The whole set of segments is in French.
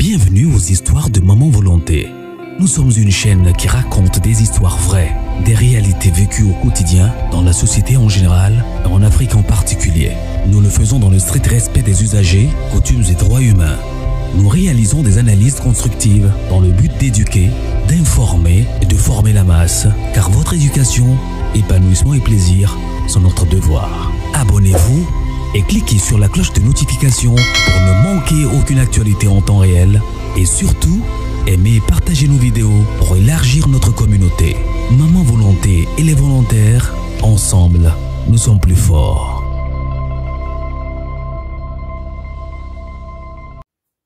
Bienvenue aux histoires de Maman Volonté. Nous sommes une chaîne qui raconte des histoires vraies, des réalités vécues au quotidien, dans la société en général et en Afrique en particulier. Nous le faisons dans le strict respect des usagers, coutumes et droits humains. Nous réalisons des analyses constructives dans le but d'éduquer, d'informer et de former la masse, car votre éducation, épanouissement et plaisir sont notre devoir. Abonnez-vous et cliquez sur la cloche de notification pour ne manquer aucune actualité en temps réel et surtout, aimez et partagez nos vidéos pour élargir notre communauté. Maman Volonté et les volontaires, ensemble, nous sommes plus forts.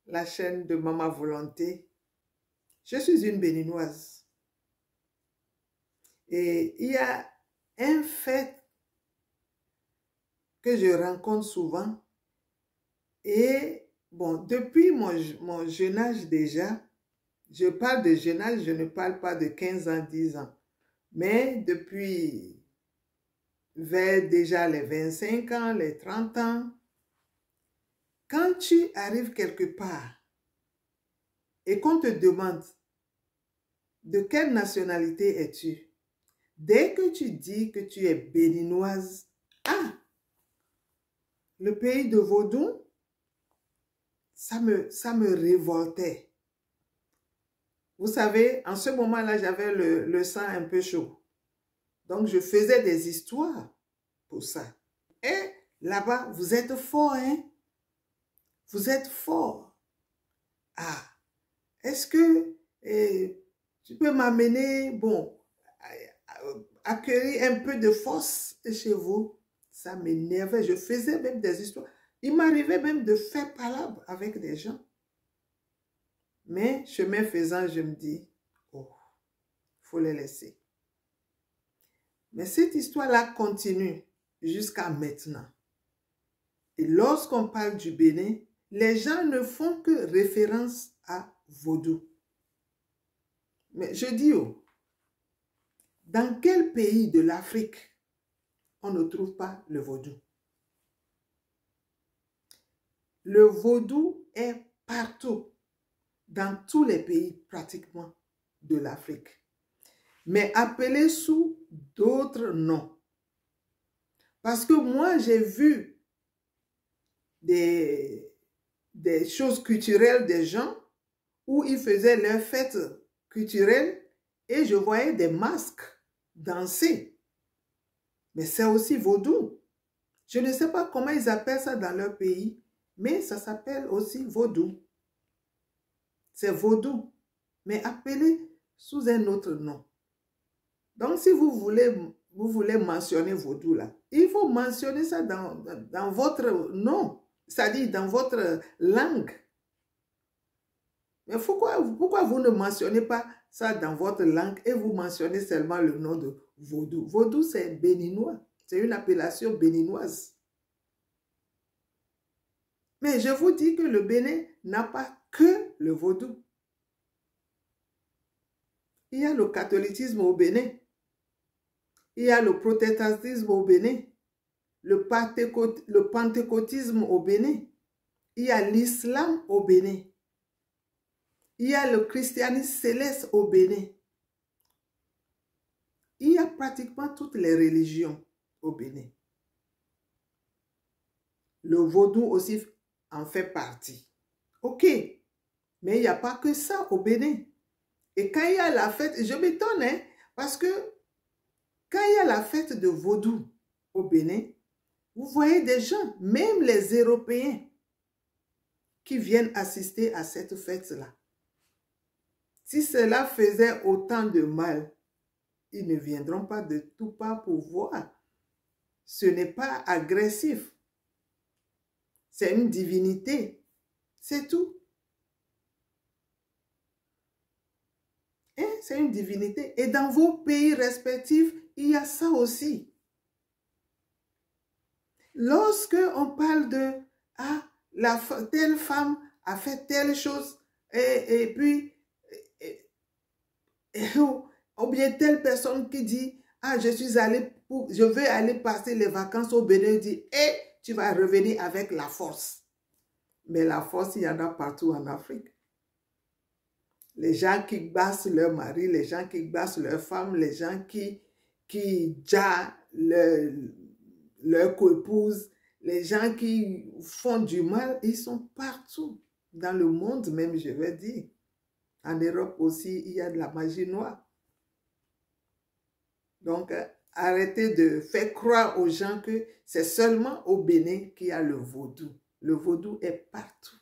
La chaîne de Maman Volonté. Je suis une béninoise. Et il y a un fait que je rencontre souvent. Et bon, depuis mon jeune âge déjà, je parle de jeune âge, je ne parle pas de 15 ans, 10 ans. Mais depuis vers déjà les 25 ans, les 30 ans, quand tu arrives quelque part et qu'on te demande de quelle nationalité es-tu, dès que tu dis que tu es béninoise, le pays de Vaudou, ça me révoltait. Vous savez, en ce moment-là, j'avais le sang un peu chaud. Donc, je faisais des histoires pour ça. Et là-bas, vous êtes fort, hein? Vous êtes fort. Est-ce que tu peux m'amener, bon, accueillir un peu de force chez vous? Ça m'énervait. Je faisais même des histoires. Il m'arrivait même de faire palabre avec des gens. Mais chemin faisant, je me dis, oh, il faut les laisser. Mais cette histoire-là continue jusqu'à maintenant. Et lorsqu'on parle du Bénin, les gens ne font que référence à Vaudou. Mais je dis, oh, dans quel pays de l'Afrique on ne trouve pas le Vaudou? Le Vaudou est partout, dans tous les pays pratiquement de l'Afrique, mais appelé sous d'autres noms. Parce que moi, j'ai vu des choses culturelles des gens où ils faisaient leurs fêtes culturelles et je voyais des masques danser. Mais c'est aussi Vaudou. Je ne sais pas comment ils appellent ça dans leur pays, mais ça s'appelle aussi Vaudou. C'est Vaudou, mais appelé sous un autre nom. Donc, si vous voulez mentionner Vaudou là, il faut mentionner ça dans votre nom, c'est-à-dire dans votre langue. Mais pourquoi vous ne mentionnez pas ça dans votre langue et vous mentionnez seulement le nom de Vaudou? Vaudou, c'est béninois. C'est une appellation béninoise. Mais je vous dis que le Bénin n'a pas que le Vaudou. Il y a le catholicisme au Bénin. Il y a le protestantisme au Bénin. Le pentecôtisme au Bénin. Il y a l'islam au Bénin. Il y a le christianisme céleste au Bénin. Il y a pratiquement toutes les religions au Bénin. Le Vaudou aussi en fait partie. Ok, mais il n'y a pas que ça au Bénin. Et quand il y a la fête, je m'étonne, hein, parce que quand il y a la fête de Vaudou au Bénin, vous voyez des gens, même les Européens, qui viennent assister à cette fête-là. Si cela faisait autant de mal, ils ne viendront pas de tout part pour voir. Ce n'est pas agressif. C'est une divinité. C'est tout. C'est une divinité. Et dans vos pays respectifs, il y a ça aussi. Lorsque on parle de telle femme a fait telle chose et puis ou bien telle personne qui dit je veux aller passer les vacances au Bénin, dit tu vas revenir avec la force. Mais la force, il y en a partout en Afrique. les gens qui bassent leur mari, les gens qui bassent leur femme, les gens qui jarent leur coépouse, les gens qui font du mal, ils sont partout. Dans le monde même, je vais dire. En Europe aussi, il y a de la magie noire. Donc, arrêtez de faire croire aux gens que c'est seulement au Bénin qu'il y a le vaudou. Le vaudou est partout.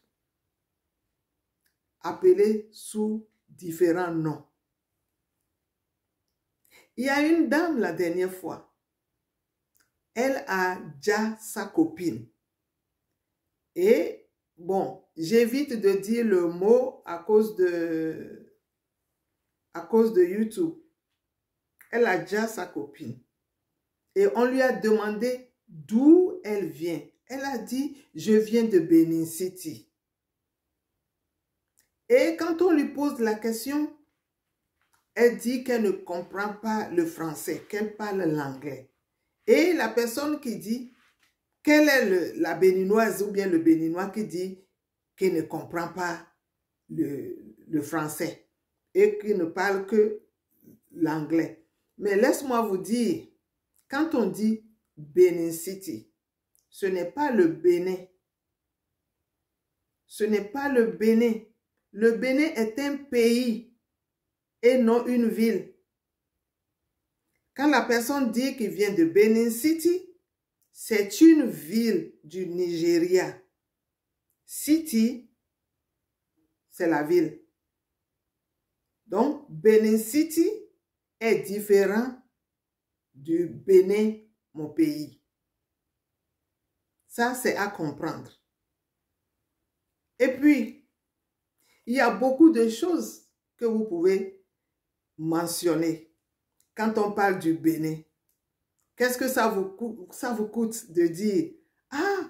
Appelé sous différents noms. Il y a une dame la dernière fois. Elle a déjà sa copine. Et bon, j'évite de dire le mot à cause de YouTube. Elle a déjà sa copine. Et on lui a demandé d'où elle vient. Elle a dit, je viens de Benin City. Et quand on lui pose la question, elle dit qu'elle ne comprend pas le français, qu'elle parle l'anglais. Et la personne qui dit, quelle est la béninoise ou bien le béninois qui dit qu'il ne comprend pas le français et qu'il ne parle que l'anglais. Mais laisse-moi vous dire, quand on dit Benin City, ce n'est pas le Bénin. Ce n'est pas le Bénin. Le Bénin est un pays et non une ville. Quand la personne dit qu'il vient de Benin City, c'est une ville du Nigeria. City, c'est la ville. Donc, Benin City est différent du Bénin, mon pays. Ça, c'est à comprendre. Et puis, il y a beaucoup de choses que vous pouvez mentionner quand on parle du Bénin. Qu'est-ce que ça vous coûte de dire, ah,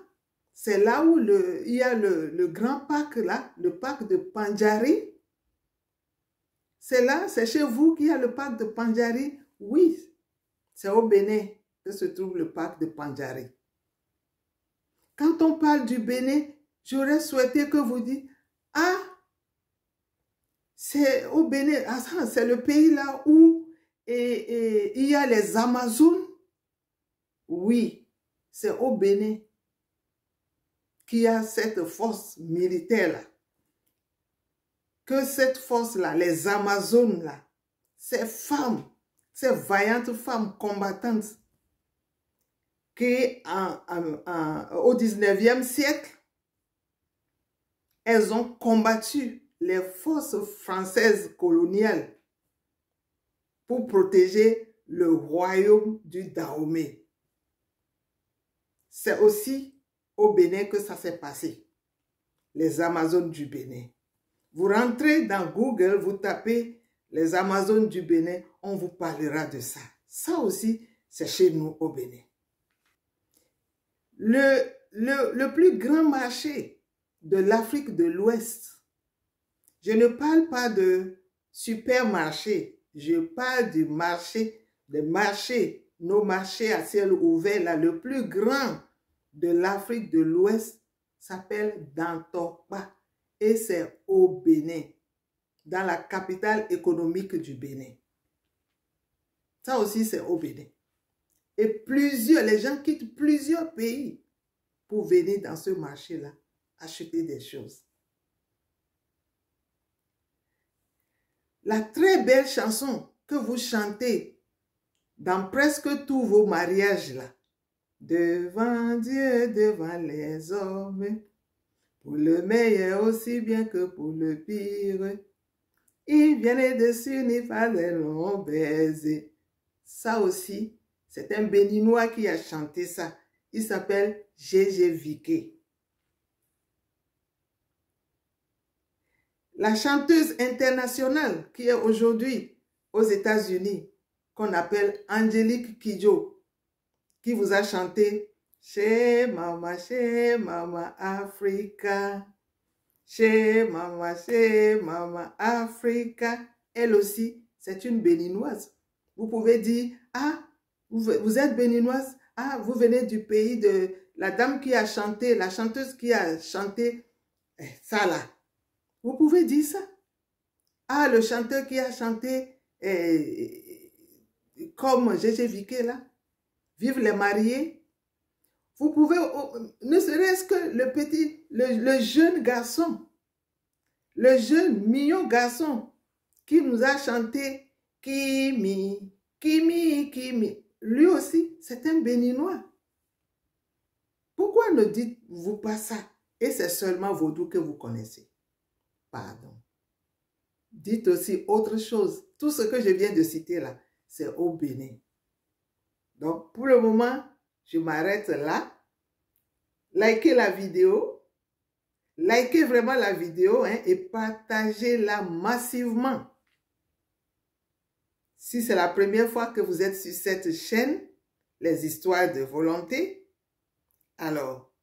c'est là où il y a le grand parc là, le parc de Pandjari. C'est là, c'est chez vous qu'il y a le parc de Pandjari. Oui, c'est au Bénin que se trouve le parc de Pandjari. Quand on parle du Bénin, j'aurais souhaité que vous dites, ah, c'est au Bénin, ah, c'est le pays là où il y a les Amazones. Oui, c'est au Bénin qu'il y a cette force militaire là. Que cette force-là, les Amazones là, ces femmes, ces vaillantes femmes combattantes, qui au 19e siècle, elles ont combattu les forces françaises coloniales pour protéger le royaume du Dahomey. C'est aussi au Bénin que ça s'est passé, les Amazones du Bénin. Vous rentrez dans Google, vous tapez les Amazones du Bénin, on vous parlera de ça. Ça aussi, c'est chez nous au Bénin. Le plus grand marché de l'Afrique de l'Ouest, je ne parle pas de supermarché, je parle du marché, des marchés, nos marchés à ciel ouvert, là, le plus grand de l'Afrique de l'Ouest s'appelle Dantokpa et c'est au Bénin, dans la capitale économique du Bénin. Ça aussi, c'est au Bénin. Et les gens quittent plusieurs pays pour venir dans ce marché-là, acheter des choses. La très belle chanson que vous chantez dans presque tous vos mariages là, devant Dieu, devant les hommes, pour le meilleur aussi bien que pour le pire, ils viennent de s'unir par les longs baisers. Ça aussi, c'est un Béninois qui a chanté ça. Il s'appelle Gégé Viqué. La chanteuse internationale qui est aujourd'hui aux États-Unis, qu'on appelle Angélique Kidjo, qui vous a chanté Chez Mama Africa, Chez Mama Africa. Elle aussi, c'est une Béninoise. Vous pouvez dire, ah, vous êtes Béninoise, ah, vous venez du pays de la dame qui a chanté, la chanteuse qui a chanté ça là. Vous pouvez dire ça. Ah, le chanteur qui a chanté comme Gégé Viqué là, Vive les mariés. Vous pouvez, ne serait-ce que le jeune garçon, le jeune mignon garçon qui nous a chanté Kimi, Kimi, Kimi. Lui aussi, c'est un Béninois. Pourquoi ne dites-vous pas ça? Et c'est seulement Vaudou que vous connaissez. Pardon. Dites aussi autre chose. Tout ce que je viens de citer là, c'est au Bénin. Donc, pour le moment, je m'arrête là. Likez la vidéo. Likez vraiment la vidéo hein, et partagez-la massivement. Si c'est la première fois que vous êtes sur cette chaîne, les histoires de volonté, alors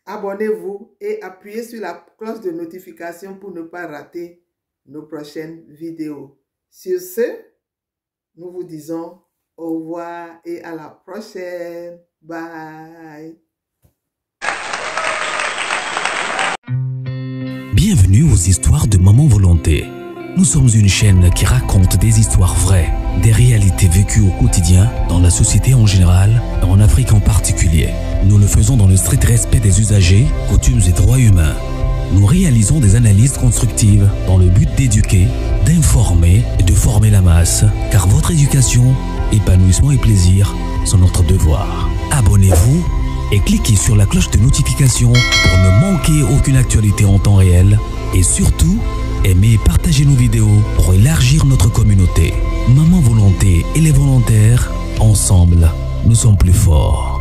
abonnez-vous et appuyez sur la cloche de notification pour ne pas rater nos prochaines vidéos. Sur ce, nous vous disons au revoir et à la prochaine. Bye. Bienvenue aux histoires de Maman Volonté. Nous sommes une chaîne qui raconte des histoires vraies, des réalités vécues au quotidien, dans la société en général et en Afrique en particulier. Nous le faisons dans le strict respect des usagers, coutumes et droits humains. Nous réalisons des analyses constructives dans le but d'éduquer, d'informer et de former la masse, car votre éducation, épanouissement et plaisir sont notre devoir. Abonnez-vous et cliquez sur la cloche de notification pour ne manquer aucune actualité en temps réel et surtout, aimez et partagez nos vidéos pour élargir notre communauté. Maman Volonté et les volontaires, ensemble, nous sommes plus forts.